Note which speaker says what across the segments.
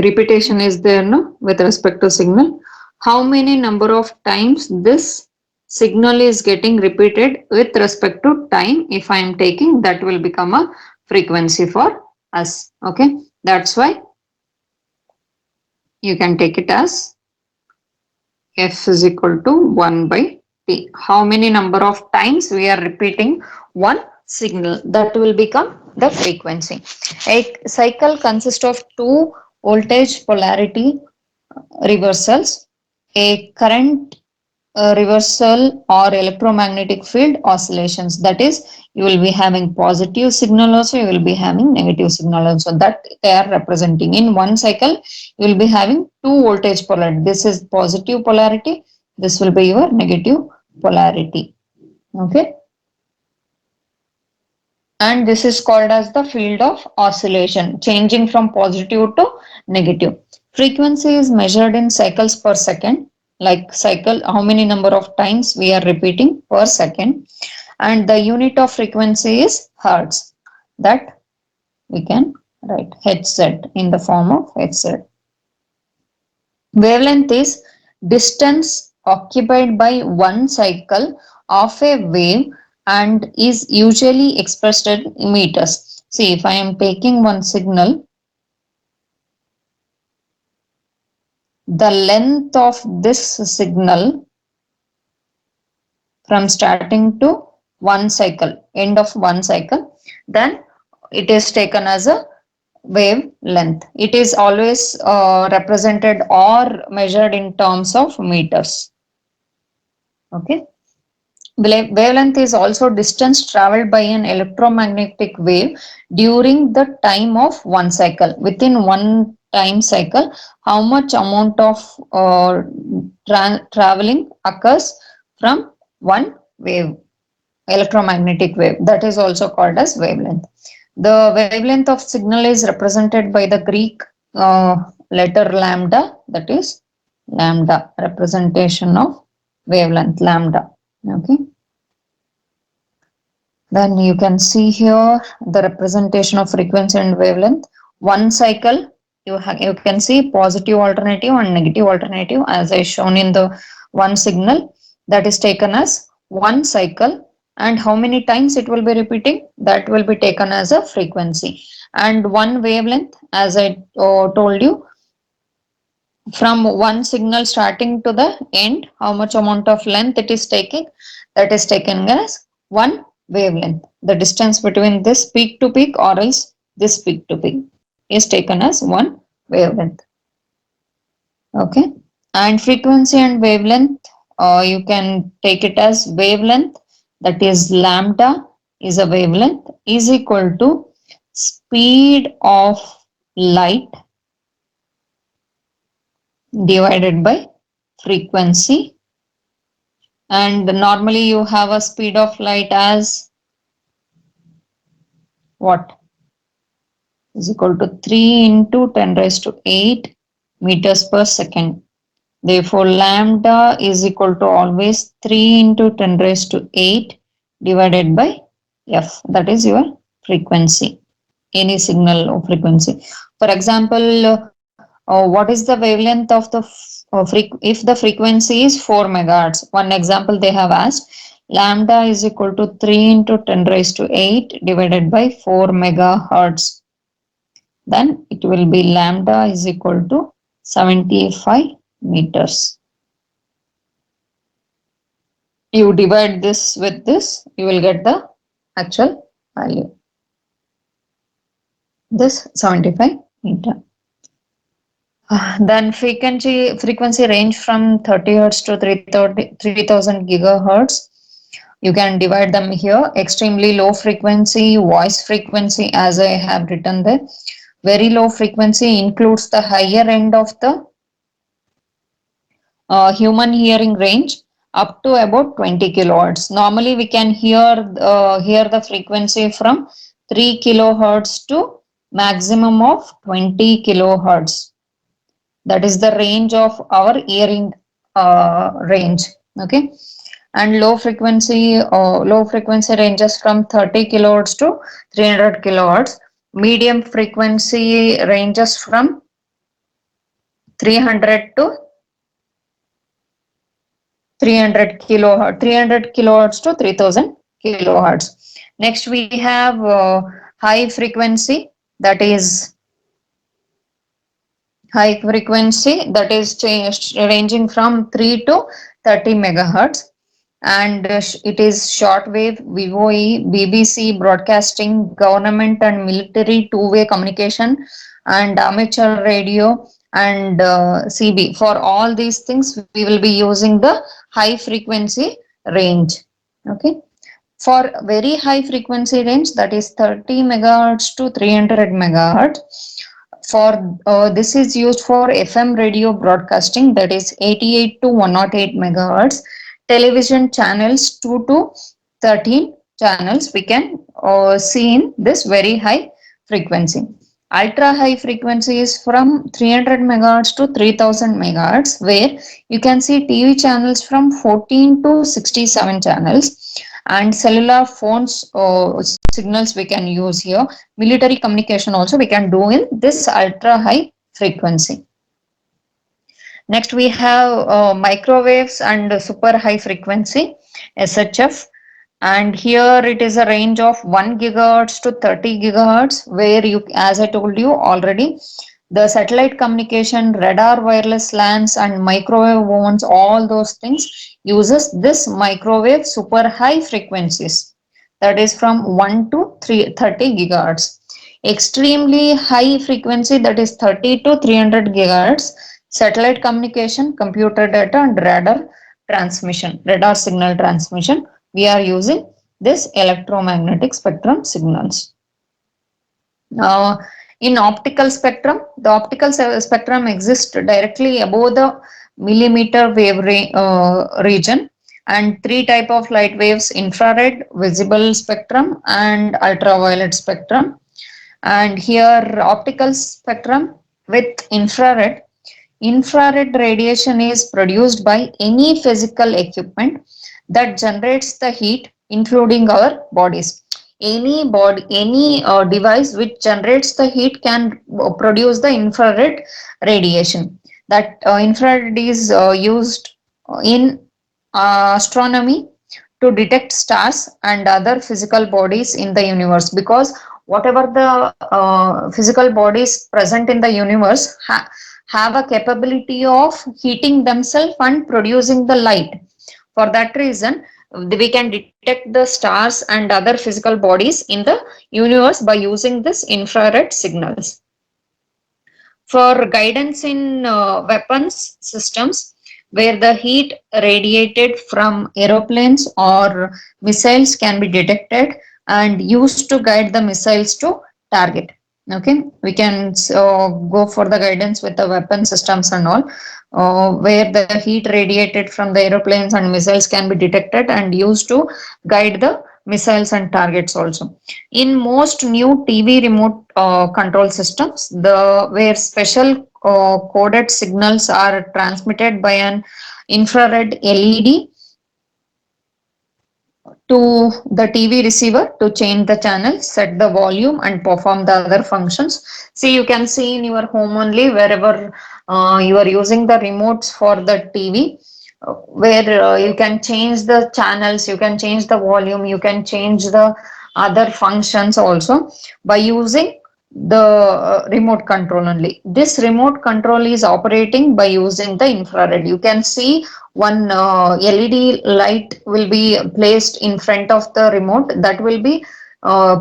Speaker 1: repetition is there, no, with respect to signal. How many number of times this signal is getting repeated with respect to time, if I am taking, that will become a frequency for us. Okay, that's why you can take it as f is equal to 1 by t. How many number of times we are repeating one signal, that will become the frequency. A cycle consists of two voltage polarity reversals, a current reversal or electromagnetic field oscillations. That is, you will be having positive signal also, you will be having negative signal also, that they are representing. In one cycle you will be having two voltage polarity. This is positive polarity, this will be your negative polarity. Okay, and this is called as the field of oscillation, changing from positive to negative. Frequency is measured in cycles per second, like cycle, how many number of times we are repeating per second, and the unit of frequency is hertz. That we can write Hz in the form of Hz. Wavelength is distance occupied by one cycle of a wave and is usually expressed in meters. See, if I am taking one signal, the length of this signal from starting to one cycle, end of one cycle, then it is taken as a wavelength. It is always represented or measured in terms of meters. Okay. Wavelength is also distance traveled by an electromagnetic wave during the time of one cycle. Within one time cycle, how much amount of traveling occurs from one wave, electromagnetic wave, that is also called as wavelength. The wavelength of signal is represented by the Greek letter lambda, that is lambda, representation of wavelength, lambda. Okay. Then you can see here the representation of frequency and wavelength. One cycle, you can see positive alternative and negative alternative as I shown in the one signal, that is taken as one cycle, and how many times it will be repeating, that will be taken as a frequency. And one wavelength, as I told you, from one signal starting to the end, how much amount of length it is taking, that is taken as one wavelength. The distance between this peak to peak or else this peak to peak is taken as one wavelength. Okay, and frequency and wavelength, you can take it as wavelength, that is lambda is a wavelength, is equal to speed of light divided by frequency. And normally you have a speed of light as what? Is equal to 3 into 10 raised to 8 meters per second. Therefore, lambda is equal to always 3 into 10 raised to 8 divided by f, that is your frequency, any signal or frequency. For example, what is the wavelength of the if the frequency is 4 megahertz? One example they have asked, lambda is equal to 3 into 10 raised to 8 divided by 4 megahertz. Then it will be lambda is equal to 75 meters. You divide this with this, you will get the actual value. This 75 meter. Then frequency range from 30 hertz to 3000 gigahertz. You can divide them here. Extremely low frequency, voice frequency, as I have written there. Very low frequency includes the higher end of the human hearing range up to about 20 kilohertz. Normally we can hear the frequency from 3 kilohertz to maximum of 20 kilohertz. That is the range of our hearing range. Okay, and low frequency ranges from 30 kilohertz to 300 kilohertz. Medium frequency ranges from 300 to 300 kilohertz, 300 kilohertz to 3000 kilohertz. Next, we have high frequency, that is ranging from 3 to 30 megahertz, and it is shortwave, VOE, BBC broadcasting, government and military two-way communication, and amateur radio, and CB. For all these things, we will be using the high frequency range. Okay. For very high frequency range, that is 30 megahertz to 300 megahertz. For this is used for FM radio broadcasting, that is 88 to 108 megahertz. Television channels 2 to 13 channels we can see in this very high frequency. Ultra high frequency is from 300 megahertz to 3000 megahertz, where you can see TV channels from 14 to 67 channels, and cellular phones signals we can use here. Military communication also we can do in this ultra high frequency. Next, we have microwaves and super high frequency, SHF. And here it is a range of 1 gigahertz to 30 gigahertz, where you, as I told you already, the satellite communication, radar, wireless LANs, and microwave ones, all those things uses this microwave super high frequencies, that is from 1 to 30 gigahertz. Extremely high frequency, that is 30 to 300 gigahertz, satellite communication, computer data, and radar signal transmission. We are using this electromagnetic spectrum signals. In optical spectrum, the optical spectrum exists directly above the millimeter wave region, and three type of light waves: infrared, visible spectrum, and ultraviolet spectrum. And here optical spectrum with infrared radiation is produced by any physical equipment that generates the heat, including our bodies. Any device which generates the heat can produce the infrared radiation. That infrared is used in astronomy to detect stars and other physical bodies in the universe, because whatever the physical bodies present in the universe have a capability of heating themselves and producing the light. For that reason, we can detect the stars and other physical bodies in the universe by using this infrared signals. For guidance in weapons systems, where the heat radiated from aeroplanes or missiles can be detected and used to guide the missiles to target. Okay, we can go for the guidance with the weapon systems and all, where the heat radiated from the aeroplanes and missiles can be detected and used to guide the missiles and targets also. In most new TV remote control systems, where special coded signals are transmitted by an infrared LED to the TV receiver to change the channel, set the volume, and perform the other functions. See, you can see in your home only, wherever you are using the remotes for the TV, where you can change the channels, you can change the volume, you can change the other functions also by using the remote control only. This remote control is operating by using the infrared. You can see one LED light will be placed in front of the remote that will be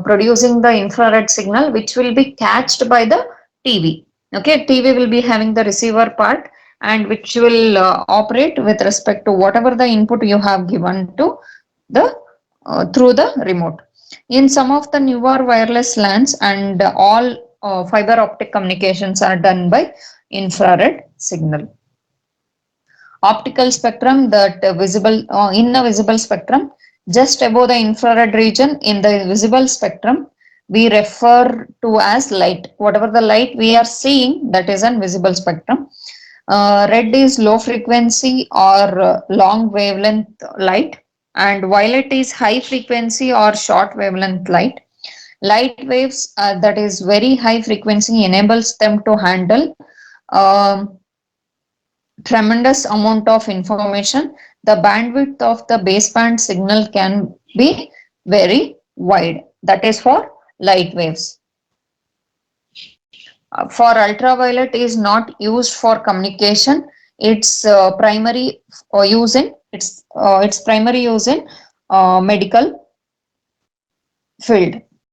Speaker 1: producing the infrared signal, which will be catched by the TV. Okay, TV will be having the receiver part, and which will operate with respect to whatever the input you have given to the through the remote. In some of the newer wireless LANs and all fiber optic communications are done by infrared signal. Optical spectrum, that visible in the visible spectrum, just above the infrared region in the visible spectrum, we refer to as light. Whatever the light we are seeing, that is an visible spectrum. Red is low frequency or long wavelength light, and violet is high frequency or short wavelength light. Light waves, that is very high frequency, enables them to handle um, tremendous amount of information. The bandwidth of the baseband signal can be very wide. That is for light waves. For ultraviolet is not used for communication. Its primary use in its primary use in medical field.